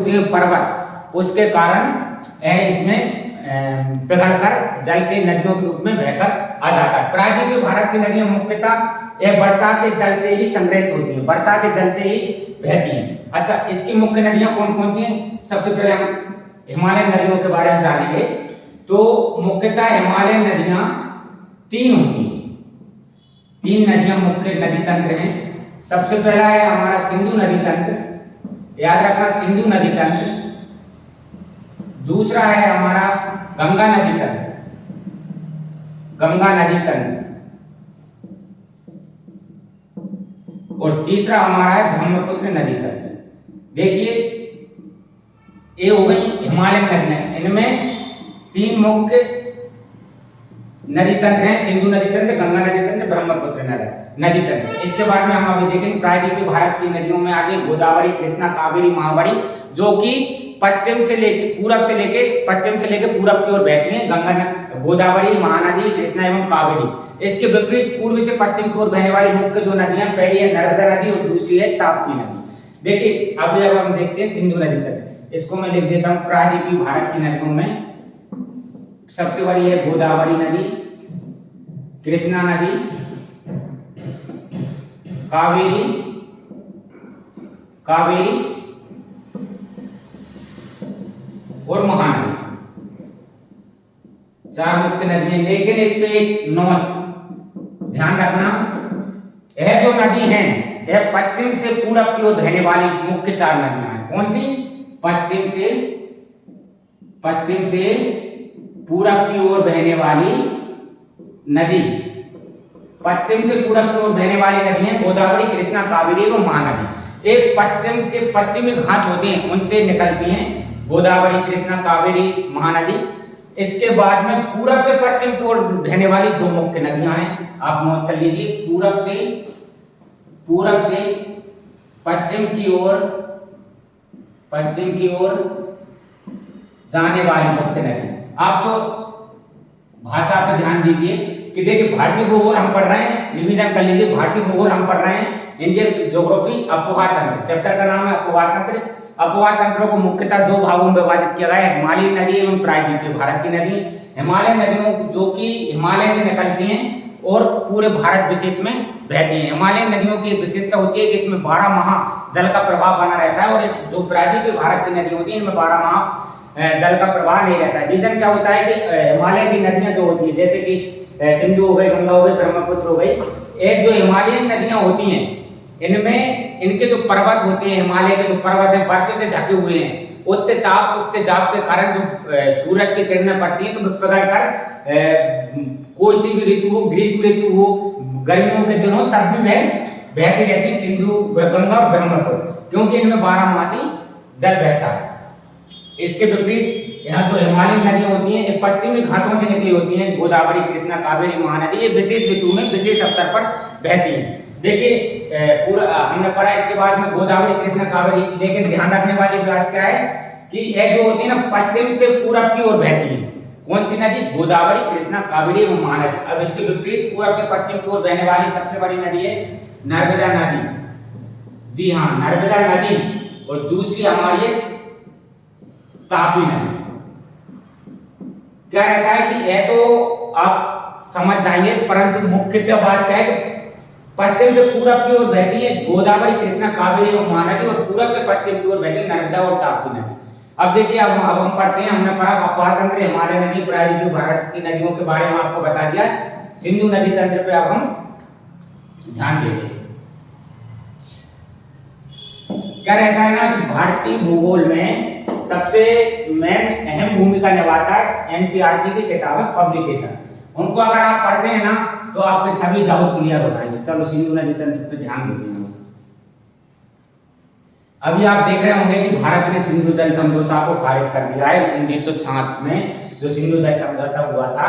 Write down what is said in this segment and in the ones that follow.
होते हैं पर्वत, उसके कारण इसमें पिघलकर जल के नदियों के रूप में बहकर आ जाता है। प्रायद्वीपीय भारत की नदियां मुख्यतः यह वर्षा के जल से ही संग्रहित होती हैं, वर्षा के जल से ही बहती हैं। अच्छा, इसकी मुख्य नदियां कौन कौन सी हैं? सबसे पहले हम हिमालयन नदियों के बारे में जानेंगे। तो मुख्यतः हिमालयन नदियां 3 होती हैं, 3 नदियां मुख्य नदी तंत्र हैं। सबसे पहला है हमारा सिंधु नदी तंत्र, याद रखना सिंधु नदी तंत्र। दूसरा है हमारा गंगा नदी तंत्र, गंगा नदी तंत्र। और तीसरा हमारा है ब्रह्मपुत्र नदी तंत्र। देखिए, ये हो गई हिमालयन नदियां, इनमें 3 मुख्य नदी तंत्र हैं, सिंधु नदी तंत्र, गंगा नदी तंत्र, ब्रह्मपुत्र नदी तंत्र। इसके बाद में हम अभी देखेंगे प्रायद्वीपीय भारत की नदियों में आगे गोदावरी, कृष्णा, कावेरी, महावरी, जो कि पश्चिम से लेके पूरब से लेके पूरब की ओर बहती हैं। गंगा, गोदावरी, महानदी, कृष्णा एवं कावेरी। इसके विपरीत पूर्व से पश्चिम की ओर बहने वाली मुख्य 2 नदियां, पहली है नर्मदा नदी और दूसरी है ताप्ती नदी। देखिए, अभी अब हम देखते हैं सिंधु नदी तंत्र। इसको मैं लिख देता हूं। प्रायद्वीपीय भारत की नदियों में सबसे बड़ी है गोदावरी नदी, कृष्णा नदी, कावेरी और महानदी, 4 मुख्य नदियां। लेकिन इसमें एक नोट ध्यान रखना, यह जो नदी है यह पश्चिम से पूरब की ओर बहने वाली मुख्य 4 नदियां हैं। कौन सी? पश्चिम से पूरब की ओर बहने वाली नदी, पश्चिम से पूरब की ओर बहने वाली नदी है गोदावरी, कृष्णा, कावेरी और महानदी। एक पश्चिम के पश्चिमी घाट होते हैं, उनसे निकलती हैं गोदावरी, कृष्णा, कावेरी, महानदी। इसके बाद में पूरब से पश्चिम की ओर बहने वाली 2 मुख्य नदियां हैं, आप नोट कर लीजिए। पूरब से पश्चिम की ओर जाने वाली मुख्य नदी। आप तो भाषा पर ध्यान दीजिए कि देखिए, भारतीय भूगोल हम पढ़ रहे हैं, रिवीजन कर लीजिए। भारतीय भूगोल हम पढ़ रहे हैं, इंडियन ज्योग्राफी, अपवाह तंत्र, चैप्टर का नाम है अपवाह तंत्र। अपवाह तंत्रों को मुख्यतः 2 भागों में विभाजित किया गया है, हिमालयन नदी एवं प्रायद्वीपीय भारत की नदी। हिमालयन नदियों जो कि हिमालय से निकलती हैं और पूरे भारत विशेष में बहती हैं। हिमालयन नदियों की एक विशेषता होती है कि इसमें 12 माह जल का प्रवाह बना रहता है, और जो प्रायद्वीपीय भारत की नदी होती है इनमें 12 माह जल का प्रवाह नहीं रहता है। रीजन क्या होता है कि हिमालय की नदियां जो होती है, जैसे कि सिंधु हो गई, गंगा हो गई, ब्रह्मपुत्र हो गई, एक जो हिमालयन नदियां होती हैं इनमें इनके जो पर्वत होते हैं, हिमालय के जो पर्वत हैं बर्फ से ढके हुए हैं। उत्ते जाप के कारण जो सूरज की किरणें पड़ती हैं तो पिघल कर कोई सी भी ऋतु हो, ग्रीष्म ऋतु हो, गर्मियों के दिन हो, तब भी वह बहती रहती है सिंधु, गंगा और ब्रह्मपुत्र, क्योंकि इनमें 12 मासी जल बहता है। इसके विपरीत यहाँ जो हिमालयन नदियां होती हैं ये पश्चिमी घाटों से निकली होती हैं, गोदावरी, कृष्णा, कावेरी, महानदी, ये विशेष ऋतु में विशेष अवसर पर बहती हैं। देखिए, पूरा हमने पढ़ा। इसके बाद में गोदावरी, कृष्णा, कावेरी, लेकिन ध्यान रखने वाली बात क्या है कि यह जो होती है ना पश्चिम से पूरब की ओर बहती है। कौन सी नदी? गोदावरी, कृष्णा, कावेरी और महानदी। अब इसके विपरीत पूरब से पश्चिम की ओर बहने वाली सबसे बड़ी नदी है नर्मदा नदी। जी हाँ, नर्मदा नदी। और दूसरी हमारी है तापी नदी। क्या रहता है कि यह तो आप समझ जाएंगे, परंतु मुख्यतः बात क्या है कि पश्चिम से पूरब की ओर बहती है गोदावरी, कृष्णा, कावेरी और महानदी, और पूरब से पश्चिम की ओर बहती है नर्मदा और ताप्ती नदी। अब देखिए, अब हम पढ़ते हैं। हमने पढ़ा अपवाह तंत्र, हिमालय नदी, प्रायद्वीपीय भारत की नदियों के बारे में आपको बता दिया। सिंधु नदी तंत्र पे अब हम ध्यान देंगे। क्या रहता है ना कि भारतीय भूगोल में सबसे मेन अहम भूमिका निभाता है एनसीईआरटी की किताबें, पब्लिकेशन। उनको अगर आप पढ़ते हैं ना तो आपके सभी डाउट क्लियर हो जाएंगे। चलो सिंधु नदी तंत्र पे ध्यान देते हैं। अभी आप देख रहे होंगे कि भारत ने सिंधु जल समझौता को खारिज कर दिया है 1960 में। जो सिंधु जल समझौता हुआ था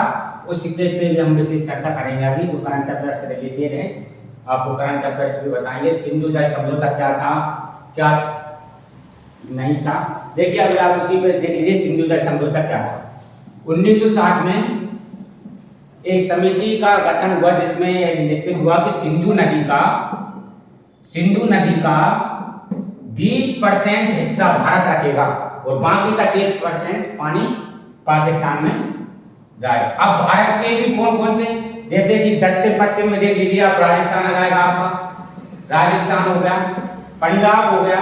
उस पे भी हम विशेष चर्चा करेंगे अभी, जो करंट अफेयर से रिलेटेड है। आपको करंट अफेयर्स भी बताएंगे, सिंधु जल समझौता क्या था, क्या नहीं था। देखिए, अभी आप उसी पे देख लीजिए सिंधु जल समझौता क्या था। 1960 में एक समिति का गठन हुआ जिसमें यह निश्चित हुआ कि सिंधु नदी का 20% हिस्सा भारत रखेगा और बाकी का 6% पानी पाकिस्तान में जाएगा। अब भारत के भी कौन कौन से, जैसे कि दक्षिण पश्चिम में देख लीजिए आप, राजस्थान आ जाएगा आपका, राजस्थान हो गया, पंजाब हो गया,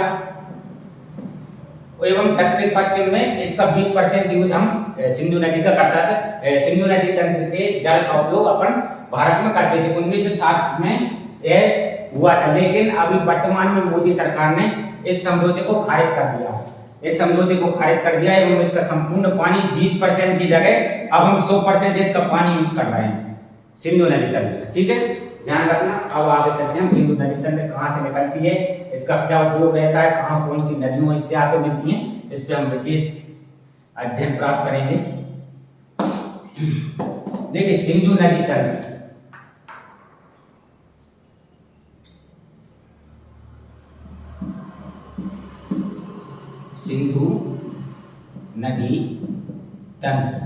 एवं दक्षिण पश्चिम में इसका 20% यूज हम सिंधु नदी का करता था। सिंधु नदी तंत्र के जल का उपयोग अपन भारत में करते थे। 1960 में यह हुआ था, लेकिन अभी वर्तमान में मोदी सरकार ने इस समझौते को खारिज कर दिया है। इस समझौते को खारिज कर दिया है एवं इसका संपूर्ण पानी 20% की जगह अब हम 100% इसका पानी यूज कर रहे हैं सिंधु नदी तंत्र। ठीक है, ध्यान रखना। अब आगे चलते हैं हम, सिंधु नदी तंत्र कहाँ से निकलती है, इसका क्या उपयोग रहता है, कहाँ कौन सी नदियों इससे आगे मिलती हैं, इस पे हम विशेष अध्ययन प्राप्त करेंगे। देखिए सिंधु नदी तंत्र, सिंधु नदी तंत्र,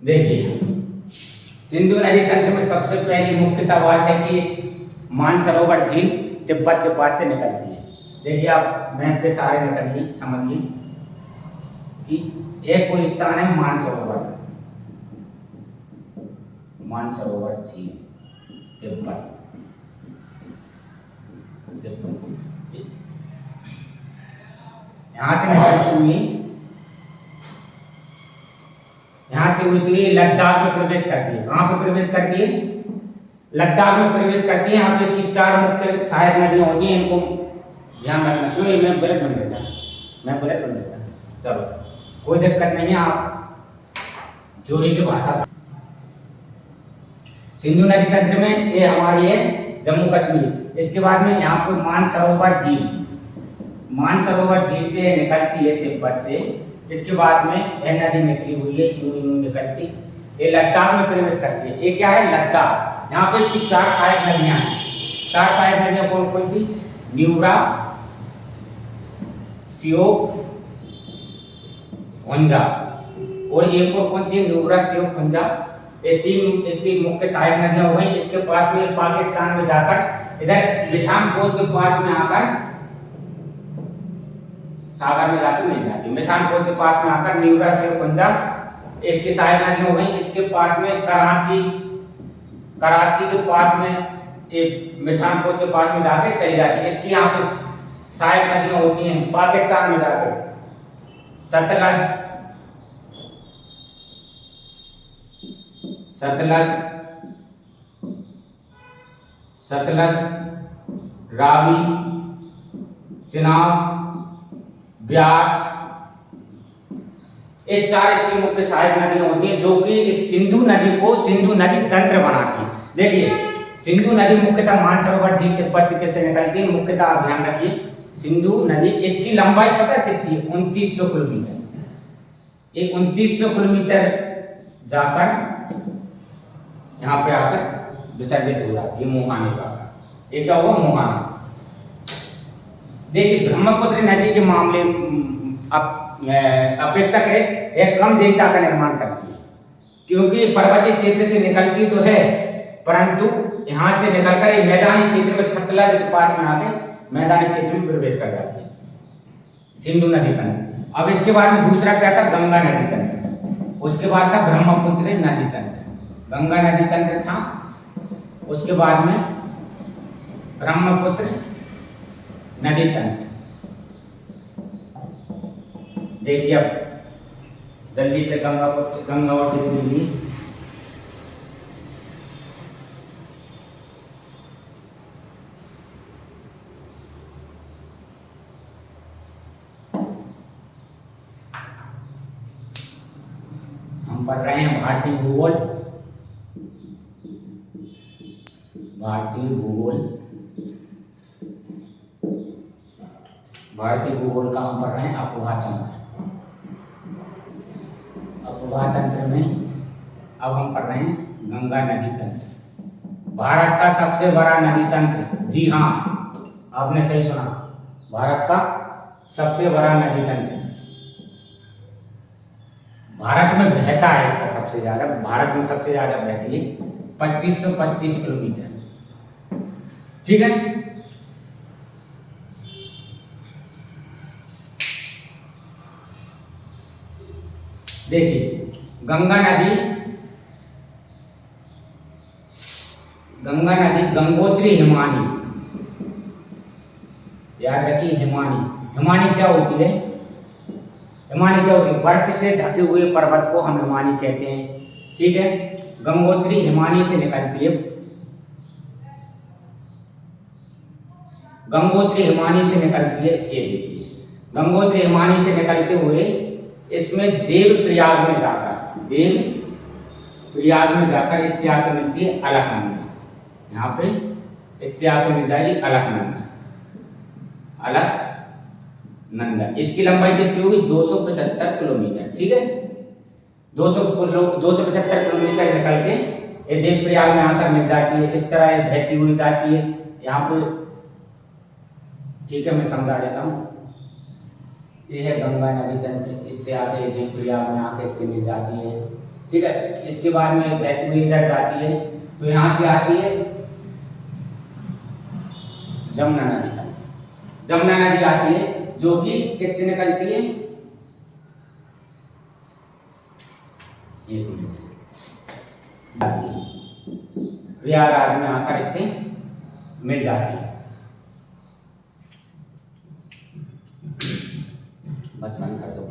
देखिए सिंधु नदी तंत्र में सबसे पहली मुख्यतः बात है कि मानसरोवर झील तिब्बत के पास से निकलती है। देखिए आप मैप पे सारे निकलिए, समझिए कि एक कोई स्थान है मानसरोवर, मानसरोवर झील तिब्बत, यहां से निकलती हुई, यहां से उड़ती हुई लद्दाख में प्रवेश करती है। कहां पे प्रवेश करती है, लद्दाख में प्रवेश करती है। यहाँ पे इसकी 4 मुख्य सहायक नदियां होती हैं, इनको ध्यान रखना। क्यों मैं बुलेट बन देता, मैं बुलेट बन देता, चलो कोई दिक्कत नहीं है, आप जोड़ी की भाषा। सिंधु नदी तंत्र में ये हमारी है जम्मू कश्मीर। इसके बाद में यहाँ पे मानसरोवर झील, मानसरोवर झील से निकलती है तिब्बत से। इसके बाद में यह नदी निकली हुई है, यूं निकलती, ये लद्दाख में प्रवेश करती है। ये क्या है, लद्दाख। यहाँ पे इसकी 4 सहायक नदियां हैं। 4 सहायक नदियां कौन कौन सी, न्यूब्रा, श्योक, हुंजा, और एक और कौन सी है, न्यूब्रा, श्योक, हुंजा। ये 3 इसकी मुख्य सहायक नदियां हो गई। इसके पास में पाकिस्तान में जाकर इधर मिठानकोट के पास में आकर, सागर में जाती नहीं जाती, मिठानकोट के पास में आकर न्यूब्रा, श्योक, हुंजा इसकी सहायक नदियां हो गई। इसके पास में कराची, कराची के पास में एक मिठानकोट के पास में जाके चली जाती है। इसकी यहाँ पे सहायक नदियां होती हैं पाकिस्तान में जाकर, सतलज, सतलज, सतलज, रावी, चिनाब, ब्यास, ये 4 इसकी मुख्य सहायक नदियां होती हैं जो कि इस सिंधु नदी को सिंधु नदी तंत्र बनाती है। देखिए सिंधु नदी मुख्यतः मानसरोवर झील तिब्बत से निकलती है। मुख्यतः आप ध्यान रखिए, सिंधु नदी, इसकी लंबाई पता है कितनी है, 2900 किलोमीटर। ये 2900 किलोमीटर जाकर यहाँ पे आकर विसर्जित हो जाती है मोहाने का। ये क्या हुआ, मोहाना। देखिए ब्रह्मपुत्र नदी के मामले अपेक्षाकृत एक कम डेल्टा का निर्माण करती है, क्योंकि पर्वतीय क्षेत्र से निकलती तो है, परंतु यहाँ से निकलकर एक मैदानी क्षेत्र में सतलज के पास में आके मैदानी क्षेत्र में प्रवेश कर जाती है सिंधु नदी तंत्र। अब इसके बाद में दूसरा क्या था, गंगा नदी तंत्र। उसके बाद था ब्रह्मपुत्र नदी तंत्र। गंगा नदी तंत्र था, उसके बाद में ब्रह्मपुत्र नदी तंत्र। देखिए अब जल्दी से गंगा और देख लीजिए। हम पढ़ रहे हैं भारतीय भूगोल, भारतीय भूगोल, भारतीय भूगोल का हम पढ़ रहे हैं अफवाह तंत्र। अफवाह तंत्र में अब हम पढ़ रहे हैं गंगा नदी तंत्र। भारत का सबसे बड़ा नदी तंत्र, जी हाँ आपने सही सुना, भारत का सबसे बड़ा नदी तंत्र भारत में बहता है। इसका सबसे ज्यादा, भारत में सबसे ज्यादा बहती है 2525 किलोमीटर। ठीक है, देखिए गंगा नदी गंगोत्री हिमानी, याद रखिए हिमानी। हिमानी क्या होती है? हिमानी क्या होती है? बर्फ से ढके हुए पर्वत को हम हिमानी कहते हैं, ठीक है। गंगोत्री हिमानी से निकलती है, गंगोत्री हिमानी से निकलती है। ये देखिए गंगोत्री हिमानी से निकलते हुए इसमें देव प्रयाग में जाकर इससे आके मिलती है अलकनंदा। यहाँ पे इससे आके मिल जाएगी अलकनंदा। इसकी लंबाई कितनी होगी? 275 किलोमीटर, ठीक है। 275 किलोमीटर निकल के ये देव प्रयाग में आकर मिल जाती है। इस तरह ये बहती हुई जाती है यहाँ पे, ठीक है। मैं समझा देता हूँ। ये है गंगा नदी तंत्र, इससे आके देव प्रयाग में आके इससे मिल जाती है, ठीक है। इसके बाद में बहती हुई इधर जाती है तो यहाँ से आती है जमुना नदी तक। जमुना नदी आती है जो कि किससे निकलती है? एक मिनट, प्रयागराज में आकर इससे मिल जाती है। बस बंद कर दो।